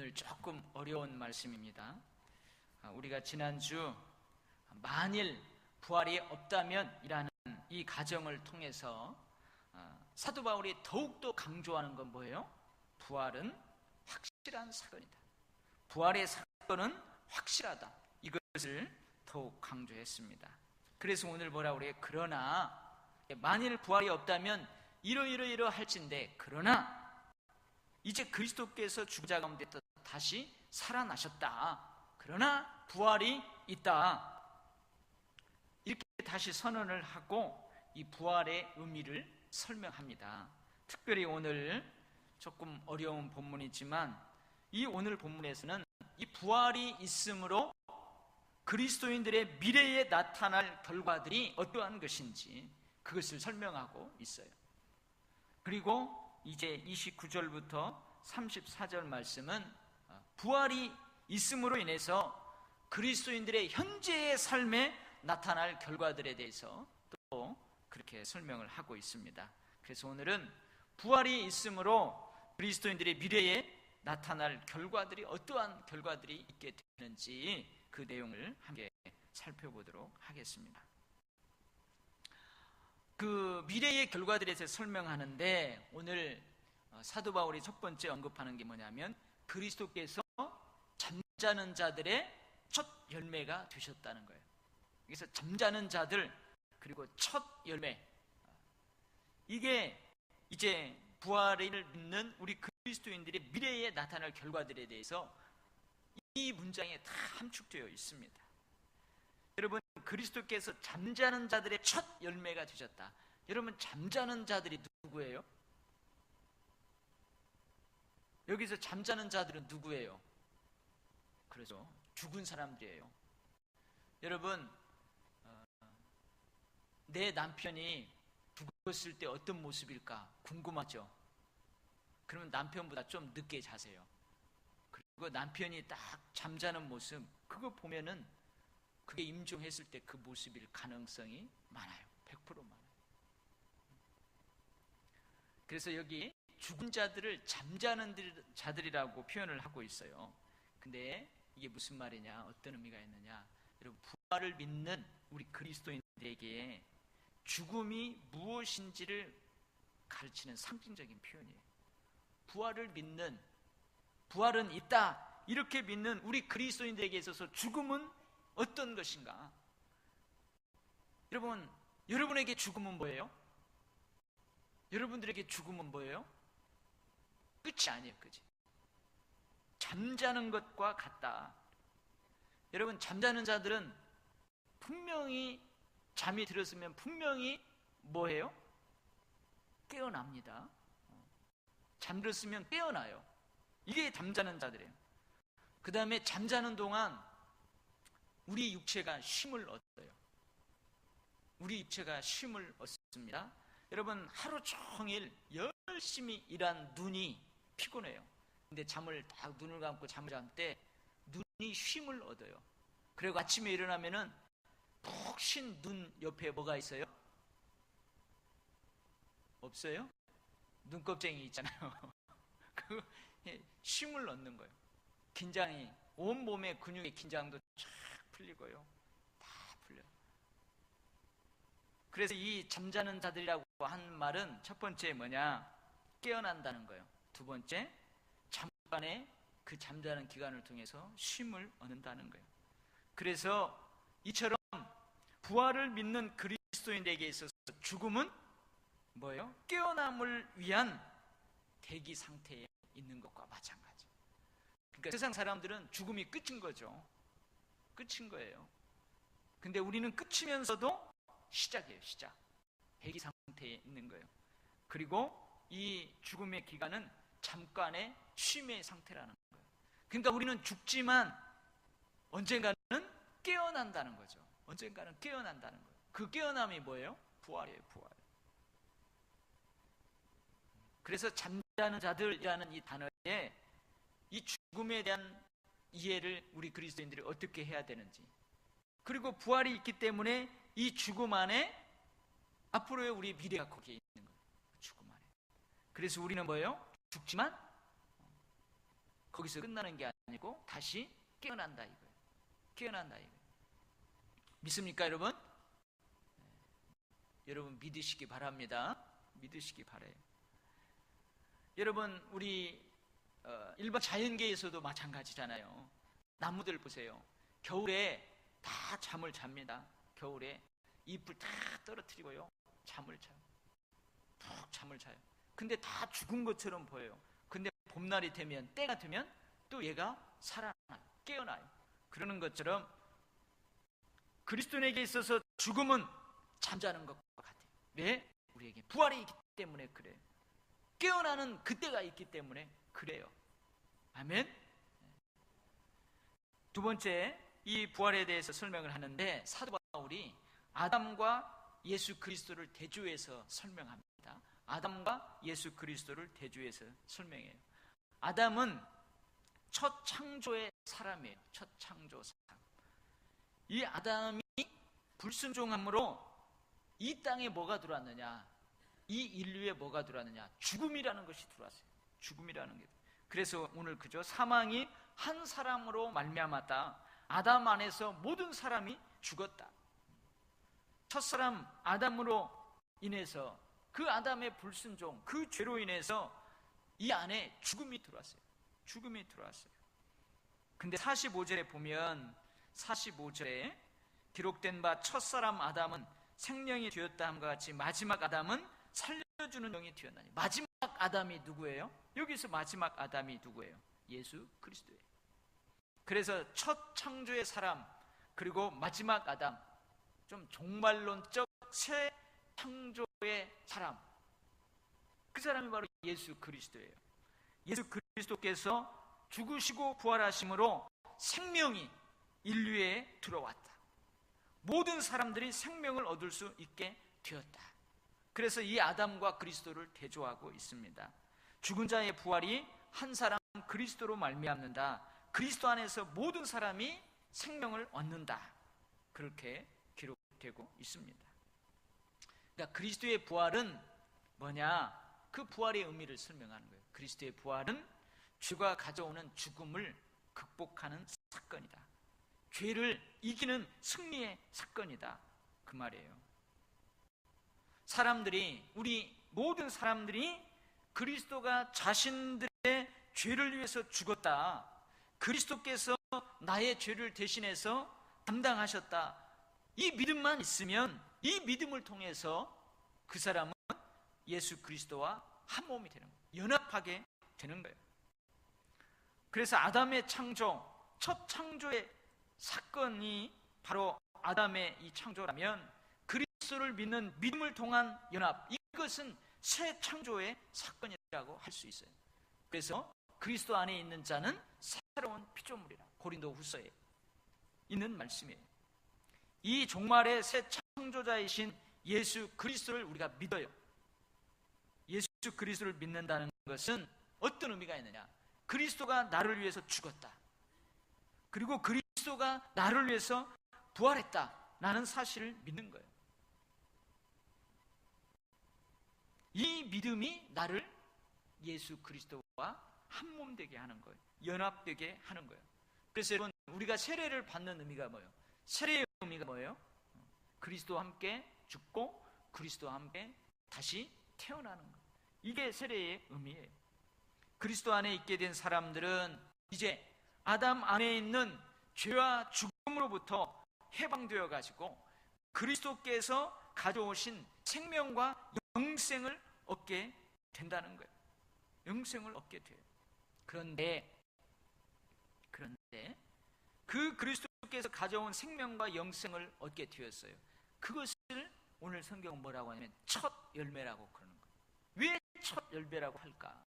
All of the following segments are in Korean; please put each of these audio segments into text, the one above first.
오늘 조금 어려운 말씀입니다. 우리가 지난주 만일 부활이 없다면 이라는 이 가정을 통해서 사도 바울이 더욱더 강조하는 건 뭐예요? 부활은 확실한 사건이다. 부활의 사건은 확실하다. 이것을 더욱 강조했습니다. 그래서 오늘 뭐라고 그래요? 그러나 만일 부활이 없다면 이러할진데 그러나 이제 그리스도께서 죽은 자 가운데 다시 살아나셨다. 그러나 부활이 있다. 이렇게 다시 선언을 하고 이 부활의 의미를 설명합니다. 특별히 오늘 조금 어려운 본문이지만 이 오늘 본문에서는 이 부활이 있으므로 그리스도인들의 미래에 나타날 결과들이 어떠한 것인지 그것을 설명하고 있어요. 그리고 이제 29절부터 34절 말씀은 부활이 있음으로 인해서 그리스도인들의 현재의 삶에 나타날 결과들에 대해서 또 그렇게 설명을 하고 있습니다. 그래서 오늘은 부활이 있으므로 그리스도인들의 미래에 나타날 결과들이 어떠한 결과들이 있게 되는지 그 내용을 함께 살펴보도록 하겠습니다. 그 미래의 결과들에 대해서 설명하는데 오늘 사도 바울이 첫 번째 언급하는 게 뭐냐면 그리스도께서 잠자는 자들의 첫 열매가 되셨다는 거예요. 그래서 잠자는 자들 그리고 첫 열매, 이게 이제 부활을 믿는 우리 그리스도인들의 미래에 나타날 결과들에 대해서 이 문장에 다 함축되어 있습니다. 여러분, 그리스도께서 잠자는 자들의 첫 열매가 되셨다. 여러분, 잠자는 자들이 누구예요? 여기서 잠자는 자들은 누구예요? 그렇죠, 죽은 사람들이에요. 여러분, 내 남편이 죽었을 때 어떤 모습일까 궁금하죠? 그러면 남편보다 좀 늦게 자세요. 그리고 남편이 딱 잠자는 모습, 그거 보면은 그게 임종했을 때 그 모습일 가능성이 많아요. 100% 많아요. 그래서 여기 죽은 자들을 잠자는 자들이라고 표현을 하고 있어요. 근데 이게 무슨 말이냐, 어떤 의미가 있느냐, 여러분, 부활을 믿는 우리 그리스도인들에게 죽음이 무엇인지를 가르치는 상징적인 표현이에요. 부활을 믿는, 부활은 있다 이렇게 믿는 우리 그리스도인들에게 있어서 죽음은 어떤 것인가? 여러분, 여러분에게 죽음은 뭐예요? 여러분들에게 죽음은 뭐예요? 끝이 아니에요. 그치? 잠자는 것과 같다. 여러분, 잠자는 자들은 분명히 잠이 들었으면 분명히 뭐예요? 깨어납니다. 잠들었으면 깨어나요. 이게 잠자는 자들이에요. 그 다음에 잠자는 동안 우리 육체가 쉼을 얻어요. 우리 육체가 쉼을 얻습니다. 여러분, 하루 종일 열심히 일한 눈이 피곤해요. 근데 잠을 딱 눈을 감고 잠을 잠 때 눈이 쉼을 얻어요. 그리고 아침에 일어나면은 푹 쉰 눈 옆에 뭐가 있어요? 없어요? 눈껍쟁이 있잖아요. 그 쉼을 얻는 거예요. 긴장이, 온 몸의 근육의 긴장도 쫙 풀리고요. 다 풀려요. 그래서 이 잠자는 자들이라고 한 말은 첫 번째 뭐냐? 깨어난다는 거예요. 두 번째, 잠깐의 그 잠자는 기간을 통해서 쉼을 얻는다는 거예요. 그래서 이처럼 부활을 믿는 그리스도인에게 있어서 죽음은 뭐예요? 깨어남을 위한 대기 상태에 있는 것과 마찬가지. 그러니까 세상 사람들은 죽음이 끝인 거죠. 끝인 거예요. 근데 우리는 끝이면서도 시작이에요. 시작. 대기 상태에 있는 거예요. 그리고 이 죽음의 기간은 잠깐의 쉼의 상태라는 거예요. 그러니까 우리는 죽지만 언젠가는 깨어난다는 거죠. 언젠가는 깨어난다는 거예요. 그 깨어남이 뭐예요? 부활이에요. 부활. 그래서 잠자는 자들이라는 이 단어에 이 죽음에 대한 이해를 우리 그리스도인들이 어떻게 해야 되는지, 그리고 부활이 있기 때문에 이 죽음 안에 앞으로의 우리 미래가 거기에 있는 거예요. 죽음 안에. 그래서 우리는 뭐예요? 죽지만 거기서 끝나는 게 아니고 다시 깨어난다 이거예요. 깨어난다 이거예요. 믿습니까 여러분? 여러분 믿으시기 바랍니다. 믿으시기 바라요. 여러분 우리 일반 자연계에서도 마찬가지잖아요. 나무들 보세요. 겨울에 다 잠을 잡니다. 겨울에 잎을 다 떨어뜨리고요 잠을 자요. 푹 잠을 자요. 근데 다 죽은 것처럼 보여요. 근데 봄날이 되면, 때가 되면 또 얘가 살아나요. 깨어나요. 그러는 것처럼 그리스도인에게 있어서 죽음은 잠자는 것과 같아요. 왜? 우리에게 부활이 있기 때문에 그래요. 깨어나는 그때가 있기 때문에 그래요. 아멘. 두 번째, 이 부활에 대해서 설명을 하는데 사도 바울이 아담과 예수 그리스도를 대조해서 설명합니다. 아담과 예수 그리스도를 대조해서 설명해요. 아담은 첫 창조의 사람이에요. 첫 창조 사람. 이 아담이 불순종함으로 이 땅에 뭐가 들어왔느냐? 이 인류에 뭐가 들어왔느냐? 죽음이라는 것이 들어왔어요. 죽음이라는 게. 그래서 오늘 그죠? 사망이 한 사람으로 말미암았다. 아담 안에서 모든 사람이 죽었다. 첫사람 아담으로 인해서 그 아담의 불순종, 그 죄로 인해서 이 안에 죽음이 들어왔어요. 죽음이 들어왔어요. 근데 45절에 보면 45절에 기록된 바 첫사람 아담은 생명이 되었다 함과 같이 마지막 아담은 살려주는 영이 되었나니. 마지막 아담이 누구예요? 여기서 마지막 아담이 누구예요? 예수 그리스도예요. 그래서 첫 창조의 사람 그리고 마지막 아담, 좀 종말론적 새 창조의 사람, 그 사람이 바로 예수 그리스도예요. 예수 그리스도께서 죽으시고 부활하심으로 생명이 인류에 들어왔다. 모든 사람들이 생명을 얻을 수 있게 되었다. 그래서 이 아담과 그리스도를 대조하고 있습니다. 죽은 자의 부활이 한 사람 그리스도로 말미암는다. 그리스도 안에서 모든 사람이 생명을 얻는다. 그렇게 기록되고 있습니다. 그러니까 그리스도의 부활은 뭐냐? 그 부활의 의미를 설명하는 거예요. 그리스도의 부활은 죄가 가져오는 죽음을 극복하는 사건이다. 죄를 이기는 승리의 사건이다. 그 말이에요. 사람들이, 우리 모든 사람들이 그리스도가 자신들의 죄를 위해서 죽었다. 그리스도께서 나의 죄를 대신해서 담당하셨다. 이 믿음만 있으면, 이 믿음을 통해서 그 사람은 예수 그리스도와 한 몸이 되는 거예요. 연합하게 되는 거예요. 그래서 아담의 창조, 첫 창조의 사건이 바로 아담의 이 창조라면 그리스도를 믿는 믿음을 통한 연합, 이것은 새 창조의 사건이라고 할 수 있어요. 그래서 그리스도 안에 있는 자는 새로운 피조물이라, 고린도후서에 있는 말씀이에요. 이 종말의 새 창조자이신 예수 그리스도를 우리가 믿어요. 예수 그리스도를 믿는다는 것은 어떤 의미가 있느냐? 그리스도가 나를 위해서 죽었다. 그리고 그리스도가 나를 위해서 부활했다라는 사실을 믿는 거예요. 이 믿음이 나를 예수 그리스도와 한 몸 되게 하는 거예요. 연합되게 하는 거예요. 그래서 여러분, 우리가 세례를 받는 의미가 뭐예요? 세례의 의미가 뭐예요? 그리스도와 함께 죽고 그리스도와 함께 다시 태어나는 거예요. 이게 세례의 의미예요. 그리스도 안에 있게 된 사람들은 이제 아담 안에 있는 죄와 죽음으로부터 해방되어 가지고 그리스도께서 가져오신 생명과 영생을 얻게 된다는 거예요. 영생을 얻게 돼요. 그런데 그 그리스도께서 가져온 생명과 영생을 얻게 되었어요. 그것을 오늘 성경은 뭐라고 하냐면 첫 열매라고 그러는 거예요. 왜 첫 열매라고 할까?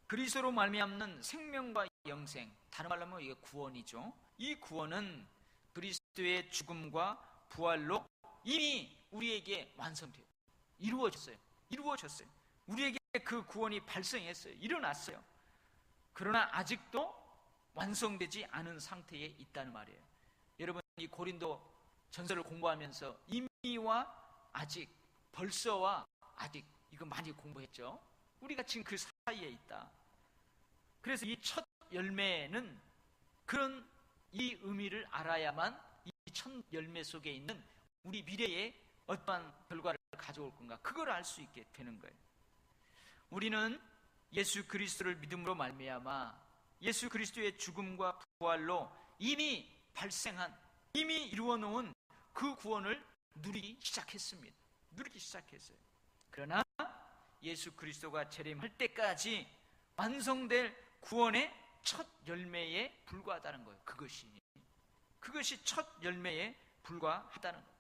그리스도로 말미암는 생명과 영생, 다른 말로 하면 이게 구원이죠. 이 구원은 그리스도의 죽음과 부활로 이미 우리에게 완성돼요. 이루어졌어요. 우리에게 그 구원이 발생했어요. 일어났어요. 그러나 아직도 완성되지 않은 상태에 있다는 말이에요. 여러분, 이 고린도 전서를 공부하면서 이미와 아직, 벌써와 아직, 이거 많이 공부했죠. 우리가 지금 그 사이에 있다. 그래서 이 첫 열매는 그런 이 의미를 알아야만 이 첫 열매 속에 있는 우리 미래에 어떠한 결과를 가져올 건가, 그걸 알 수 있게 되는 거예요. 우리는 예수 그리스도를 믿음으로 말미암아 예수 그리스도의 죽음과 부활로 이미 발생한, 이미 이루어 놓은 그 구원을 누리기 시작했습니다. 누리기 시작했어요. 그러나 예수 그리스도가 재림할 때까지 완성될 구원의 첫 열매에 불과하다는 거예요. 그것이 첫 열매에 불과하다는 거예요.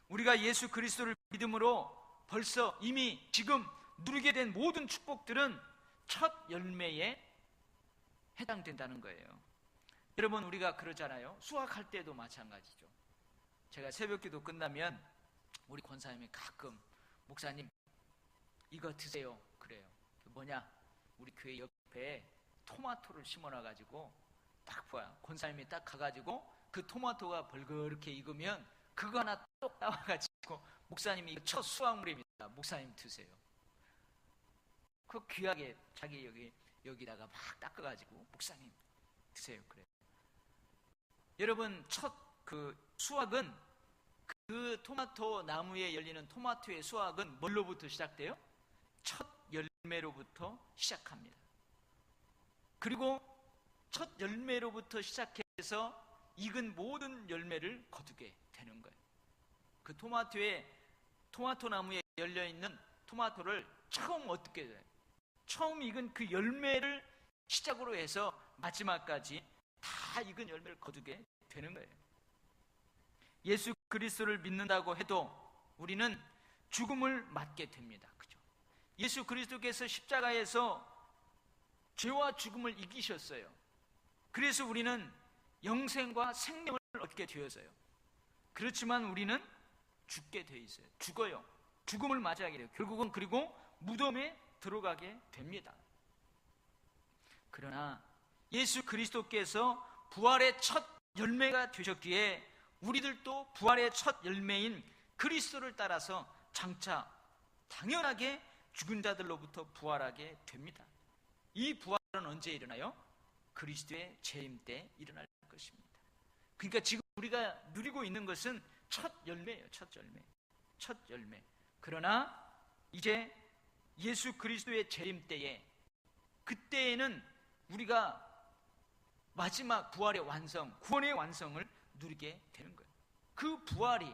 우리가 예수 그리스도를 믿음으로 벌써 이미 지금 누리게 된 모든 축복들은 첫 열매에 해당된다는 거예요. 여러분, 우리가 그러잖아요. 수학할 때도 마찬가지죠. 제가 새벽기도 끝나면 우리 권사님이 가끔 목사님 이거 드세요 그래요. 뭐냐? 우리 교회 옆에 토마토를 심어놔가지고 딱 봐요. 권사님이 딱 가가지고 그 토마토가 벌겋게 익으면 그거 하나 똑 따와가지고 목사님이 이거 첫 수확물입니다. 목사님 드세요. 그 귀하게 자기 여기다가 막 닦아가지고 목사님 드세요 그래요. 여러분, 첫 그 수확은, 그 토마토 나무에 열리는 토마토의 수확은 뭘로부터 시작돼요? 첫 열매로부터 시작합니다. 그리고 첫 열매로부터 시작해서 익은 모든 열매를 거두게 되는 거예요. 그 토마토 나무에 열려있는 토마토를 처음 어떻게 돼요? 처음 익은 그 열매를 시작으로 해서 마지막까지 다 익은 열매를 거두게 되는 거예요. 예수 그리스도를 믿는다고 해도 우리는 죽음을 맞게 됩니다. 그죠? 예수 그리스도께서 십자가에서 죄와 죽음을 이기셨어요. 그래서 우리는 영생과 생명을 얻게 되었어요. 그렇지만 우리는 죽게 되어 있어요. 죽어요. 죽음을 맞이하게 돼요. 결국은 그리고 무덤에 들어가게 됩니다. 그러나 예수 그리스도께서 부활의 첫 열매가 되셨기에 우리들도 부활의 첫 열매인 그리스도를 따라서 장차 당연하게 죽은 자들로부터 부활하게 됩니다. 이 부활은 언제 일어나요? 그리스도의 재림 때 일어날 것입니다. 그러니까 지금 우리가 누리고 있는 것은 첫 열매예요. 첫 열매. 그러나 이제 예수 그리스도의 재림 때에, 그때에는 우리가 마지막 부활의 완성, 구원의 완성을 누리게 되는 거예요. 그 부활이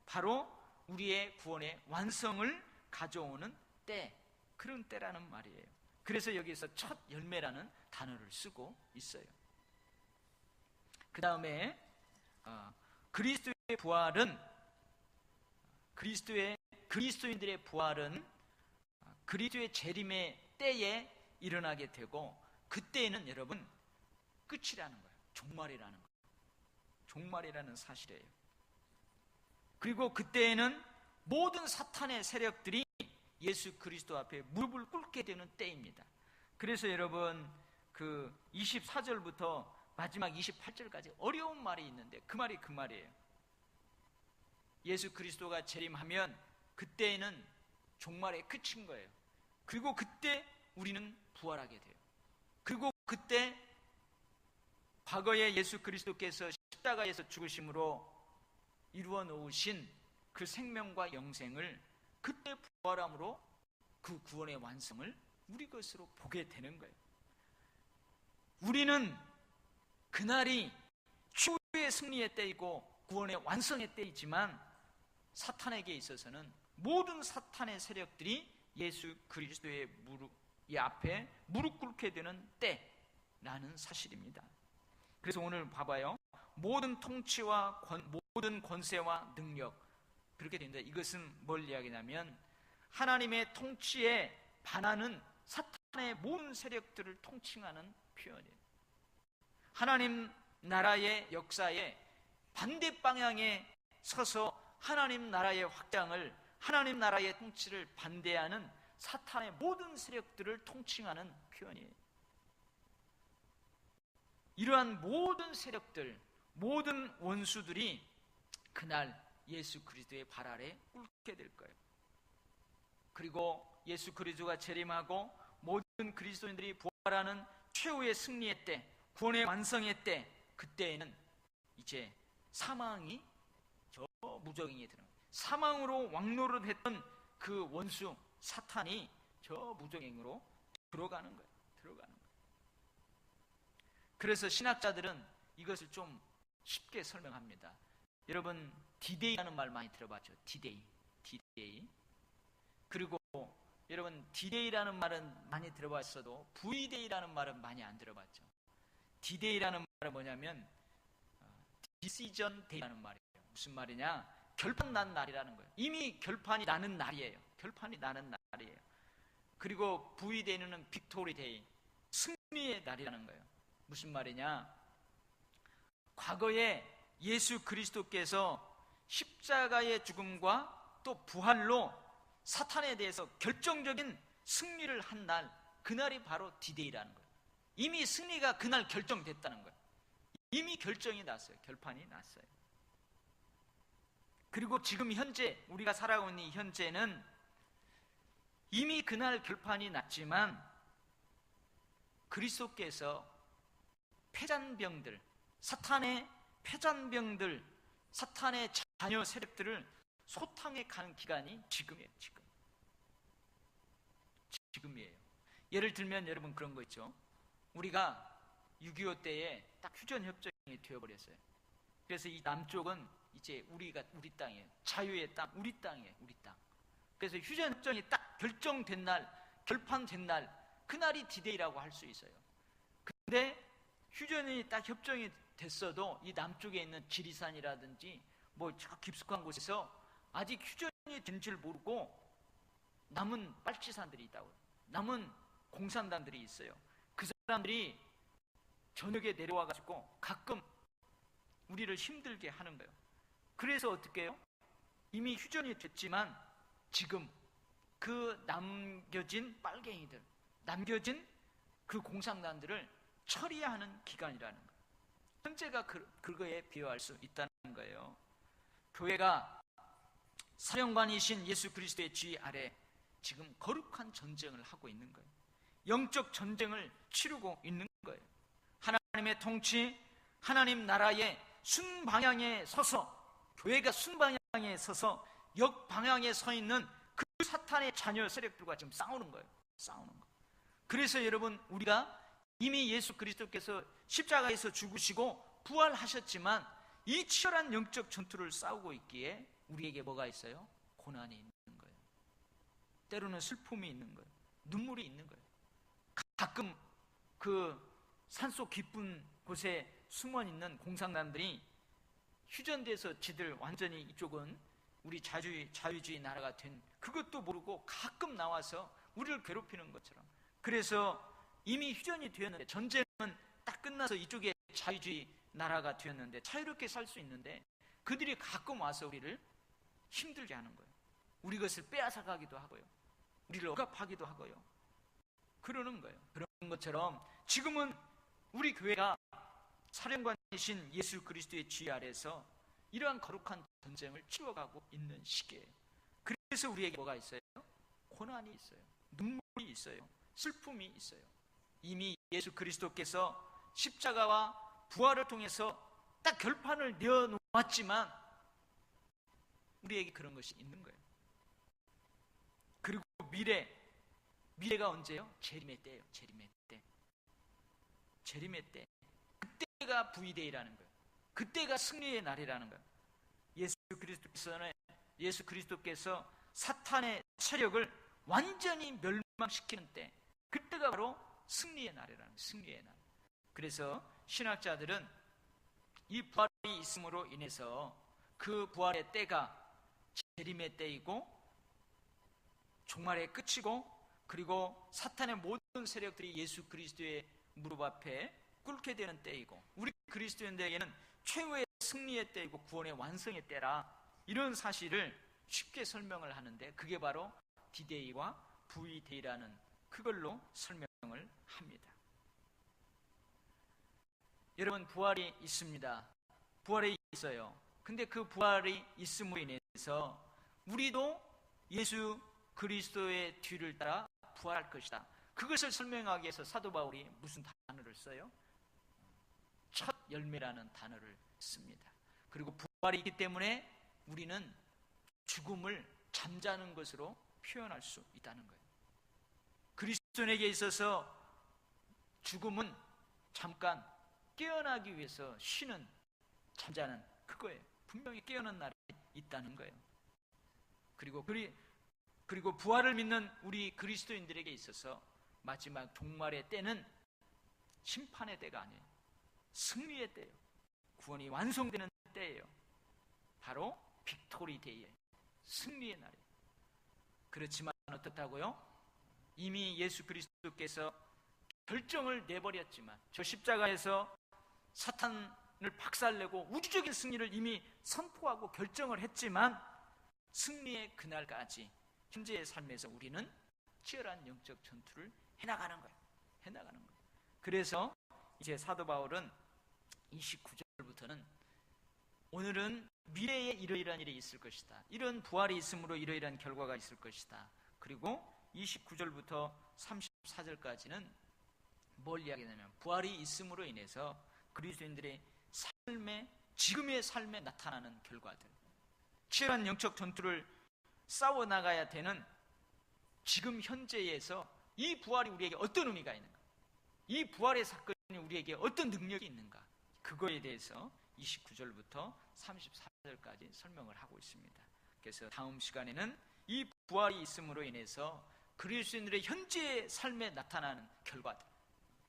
바로 우리의 구원의 완성을 가져오는 때, 그런 때라는 말이에요. 그래서 여기서 첫 열매라는 단어를 쓰고 있어요. 그 다음에 그리스도의 부활은, 그리스도인들의 부활은 그리스도의 재림의 때에 일어나게 되고, 그때에는 여러분 끝이라는 거예요. 종말이라는 사실이에요. 그리고 그때에는 모든 사탄의 세력들이 예수 그리스도 앞에 무릎을 꿇게 되는 때입니다. 그래서 여러분, 그 24절부터 마지막 28절까지 어려운 말이 있는데 그 말이에요. 예수 그리스도가 재림하면 그때에는 종말의 끝인 거예요. 그리고 그때 우리는 부활하게 돼요. 그리고 그때 과거에 예수 그리스도께서 십자가에서 죽으심으로 이루어 놓으신 그 생명과 영생을 그때 부활함으로 그 구원의 완성을 우리 것으로 보게 되는 거예요. 우리는 그날이 최후의 승리의 때이고 구원의 완성의 때이지만, 사탄에게 있어서는 모든 사탄의 세력들이 예수 그리스도의 앞에 무릎 꿇게 되는 때라는 사실입니다. 그래서 오늘 봐봐요. 모든 통치와 모든 권세와 능력, 그렇게 된다. 이것은 뭘 이야기냐면 하나님의 통치에 반하는 사탄의 모든 세력들을 통칭하는 표현이에요. 하나님 나라의 역사에 반대 방향에 서서 하나님 나라의 확장을, 하나님 나라의 통치를 반대하는 사탄의 모든 세력들을 통칭하는 표현이에요. 이러한 모든 세력들, 모든 원수들이 그날 예수 그리스도의 발 아래 꿇게 될 거예요. 그리고 예수 그리스도가 재림하고 모든 그리스도인들이 부활하는 최후의 승리의 때, 구원의 완성의 때, 그때에는 이제 사망이 저 무적행에 들어갑니다. 사망으로 왕노릇했던 그 원수 사탄이 저 무적행으로 들어가는 거예요. 그래서 신학자들은 이것을 좀 쉽게 설명합니다. 여러분 디데이라는 말 많이 들어봤죠? 디데이. 그리고 여러분 디데이라는 말은 많이 들어봤어도 V데이라는 말은 많이 안 들어봤죠. 디데이라는 말은 뭐냐면 디시전 데이라는 말이에요. 무슨 말이냐? 결판 난 날이라는 거예요. 이미 결판이 나는 날이에요. 그리고 V데이는 빅토리 데이, 승리의 날이라는 거예요. 무슨 말이냐? 과거에 예수 그리스도께서 십자가의 죽음과 또 부활로 사탄에 대해서 결정적인 승리를 한 날, 그날이 바로 디데이라는 거예요. 이미 승리가 그날 결정됐다는 거예요. 이미 결정이 났어요. 결판이 났어요. 그리고 지금 현재 우리가 살아가고 있는 이 현재는 이미 그날 결판이 났지만 그리스도께서 패잔병들, 사탄의 패잔병들, 사탄의 자녀 세력들을 소탕해 가는 기간이 지금이에요. 지금이에요. 예를 들면 여러분 그런 거 있죠. 우리가 6.25 때에 딱 휴전협정이 되어버렸어요. 그래서 이 남쪽은 이제 우리 땅이에요. 자유의 땅, 우리 땅이에요. 우리 땅. 그래서 휴전협정이 딱 결정된 날, 결판된 날, 그날이 디데이라고 할 수 있어요. 근데 휴전이 딱 협정이 됐어도 이 남쪽에 있는 지리산이라든지 뭐 저 깊숙한 곳에서 아직 휴전이 된 줄 모르고 남은 빨치산들이 있다고요. 남은 공산당들이 있어요. 그 사람들이 저녁에 내려와가지고 가끔 우리를 힘들게 하는 거예요. 그래서 어떻게 해요? 이미 휴전이 됐지만 지금 그 남겨진 빨갱이들, 남겨진 그 공산당들을 처리하는 기간이라는 거예요. 현재가 그거에 비유할 수 있다는 거예요. 교회가 사령관이신 예수 그리스도의 지휘 아래 지금 거룩한 전쟁을 하고 있는 거예요. 영적 전쟁을 치르고 있는 거예요. 하나님의 통치, 하나님 나라의 순방향에 서서, 교회가 순방향에 서서 역방향에 서 있는 그 사탄의 자녀 세력들과 지금 싸우는 거예요. 그래서 여러분 우리가 이미 예수 그리스도께서 십자가에서 죽으시고 부활하셨지만 이 치열한 영적 전투를 싸우고 있기에 우리에게 뭐가 있어요? 고난이 있는 거예요. 때로는 슬픔이 있는 거예요. 눈물이 있는 거예요. 가끔 그 산속 깊은 곳에 숨어있는 공산당들이 휴전돼서 지들 완전히 이쪽은 우리 자유주의 나라가 된 그것도 모르고 가끔 나와서 우리를 괴롭히는 것처럼. 그래서 이미 휴전이 되었는데, 전쟁은 딱 끝나서 이쪽에 자유주의 나라가 되었는데 자유롭게 살 수 있는데 그들이 가끔 와서 우리를 힘들게 하는 거예요. 우리 것을 빼앗아가기도 하고요, 우리를 억압하기도 하고요, 그러는 거예요. 그런 것처럼 지금은 우리 교회가 사령관이신 예수 그리스도의 지휘 아래서 이러한 거룩한 전쟁을 치러가고 있는 시기예요. 그래서 우리에게 뭐가 있어요? 고난이 있어요. 눈물이 있어요. 슬픔이 있어요. 이미 예수 그리스도께서 십자가와 부활을 통해서 딱 결판을 내어놓았지만 우리에게 그런 것이 있는 거예요. 그리고 미래가 언제요? 재림의 때예요. 재림의 때. 그때가 V데이라는 거예요. 그때가 승리의 날이라는 거예요. 예수 그리스도께서 사탄의 세력을 완전히 멸망시키는 때, 그때가 바로 승리의 날이라는 거예요. 승리의 날. 그래서 신학자들은 이 부활이 있음으로 인해서 그 부활의 때가 재림의 때이고 종말의 끝이고, 그리고 사탄의 모든 세력들이 예수 그리스도의 무릎 앞에 꿇게 되는 때이고, 우리 그리스도인들에게는 최후의 승리의 때이고 구원의 완성의 때라, 이런 사실을 쉽게 설명을 하는데 그게 바로 디데이와 V데이라는 그걸로 설명을 합니다. 여러분, 부활이 있습니다. 부활이 있어요. 근데 그 부활이 있음으로 인해서 우리도 예수 그리스도의 뒤를 따라 부활할 것이다. 그것을 설명하기 위해서 사도 바울이 무슨 단어를 써요? 첫 열매라는 단어를 씁니다. 그리고 부활이 있기 때문에 우리는 죽음을 잠자는 것으로 표현할 수 있다는 거예요. 그리스도인에게 있어서 죽음은 잠깐 깨어나기 위해서 쉬는, 잠자는 그거예요. 분명히 깨어난 날이 있다는 거예요. 그리고 부활을 믿는 우리 그리스도인들에게 있어서 마지막 종말의 때는 심판의 때가 아니에요. 승리의 때예요. 구원이 완성되는 때예요. 바로 빅토리 데이에, 승리의 날이에요. 그렇지만 어떻다고요? 이미 예수 그리스도께서 결정을 내버렸지만, 저 십자가에서 사탄을 박살내고 우주적인 승리를 이미 선포하고 결정을 했지만, 승리의 그날까지 현재의 삶에서 우리는 치열한 영적 전투를 해나가는 거예요. 그래서 이제 사도 바울은 29절부터는 오늘은 미래에 이러이러한 일이 있을 것이다, 이런 부활이 있으므로 이러이러한 결과가 있을 것이다. 그리고 29절부터 34절까지는 뭘 이야기하냐면, 부활이 있음으로 인해서 그리스도인들의 삶에, 지금의 삶에 나타나는 결과들, 치열한 영적 전투를 싸워나가야 되는 지금 현재에서 이 부활이 우리에게 어떤 의미가 있는가, 이 부활의 사건이 우리에게 어떤 능력이 있는가, 그거에 대해서 29절부터 34절까지 설명을 하고 있습니다. 그래서 다음 시간에는 이 부활이 있음으로 인해서 그리스도인들의 현재의 삶에 나타나는 결과들,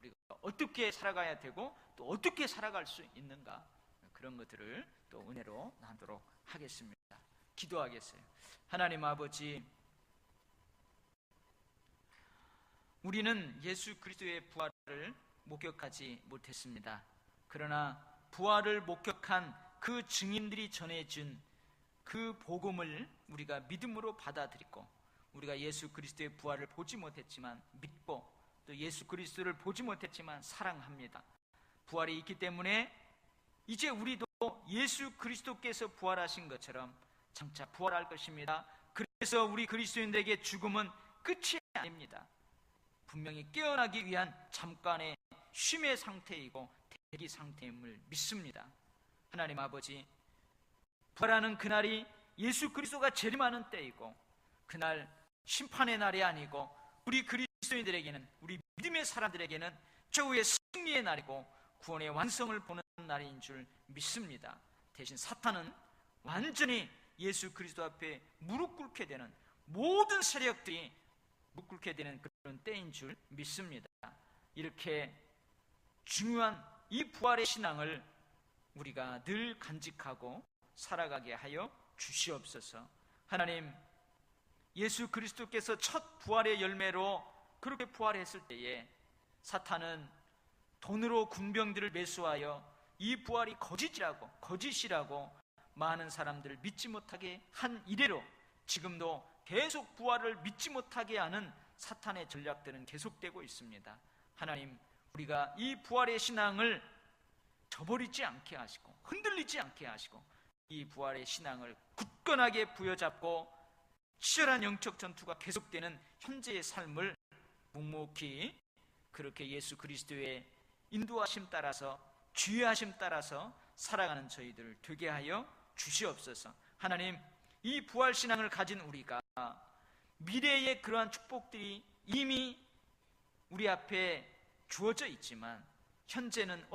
우리가 어떻게 살아가야 되고 또 어떻게 살아갈 수 있는가, 그런 것들을 또 은혜로 나누도록 하겠습니다. 기도하겠어요. 하나님 아버지, 우리는 예수 그리스도의 부활을 목격하지 못했습니다. 그러나 부활을 목격한 그 증인들이 전해준 그 복음을 우리가 믿음으로 받아들이고, 우리가 예수 그리스도의 부활을 보지 못했지만 믿고, 또 예수 그리스도를 보지 못했지만 사랑합니다. 부활이 있기 때문에 이제 우리도 예수 그리스도께서 부활하신 것처럼 장차 부활할 것입니다. 그래서 우리 그리스도인들에게 죽음은 끝이 아닙니다. 분명히 깨어나기 위한 잠깐의 쉼의 상태이고 대기 상태임을 믿습니다. 하나님 아버지, 부활하는 그날이 예수 그리스도가 재림하는 때이고, 그날 심판의 날이 아니고 우리 그리스도인들에게는, 우리 믿음의 사람들에게는 최후의 승리의 날이고 구원의 완성을 보는 날인 줄 믿습니다. 대신 사탄은 완전히 예수 그리스도 앞에 무릎 꿇게 되는, 모든 세력들이 무릎 꿇게 되는 그런 때인 줄 믿습니다. 이렇게 중요한 이 부활의 신앙을 우리가 늘 간직하고 살아가게 하여 주시옵소서. 하나님, 예수 그리스도께서 첫 부활의 열매로 그렇게 부활했을 때에 사탄은 돈으로 군병들을 매수하여 이 부활이 거짓이라고 많은 사람들을 믿지 못하게 한 이래로 지금도 계속 부활을 믿지 못하게 하는 사탄의 전략들은 계속되고 있습니다. 하나님, 우리가 이 부활의 신앙을 저버리지 않게 하시고 흔들리지 않게 하시고 이 부활의 신앙을 굳건하게 부여잡고 치열한 영적 전투가 계속되는 현재의 삶을 묵묵히 그렇게 예수 그리스도의 인도하심 따라서, 주의하심 따라서 살아가는 저희들을 되게 하여 주시옵소서. 하나님, 이 부활 신앙을 가진 우리가 미래의 그러한 축복들이 이미 우리 앞에 주어져 있지만 현재는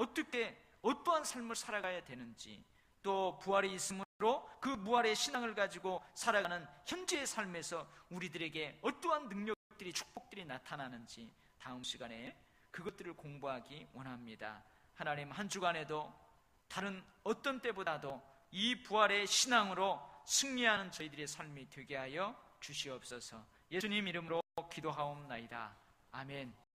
어떠한 삶을 살아가야 되는지, 또 부활이 있으므로 그 부활의 신앙을 가지고 살아가는 현재의 삶에서 우리들에게 어떠한 능력들이, 축복들이 나타나는지 다음 시간에 그것들을 공부하기 원합니다. 하나님, 한 주간에도 다른 어떤 때보다도 이 부활의 신앙으로 승리하는 저희들의 삶이 되게 하여 주시옵소서. 예수님 이름으로 기도하옵나이다. 아멘.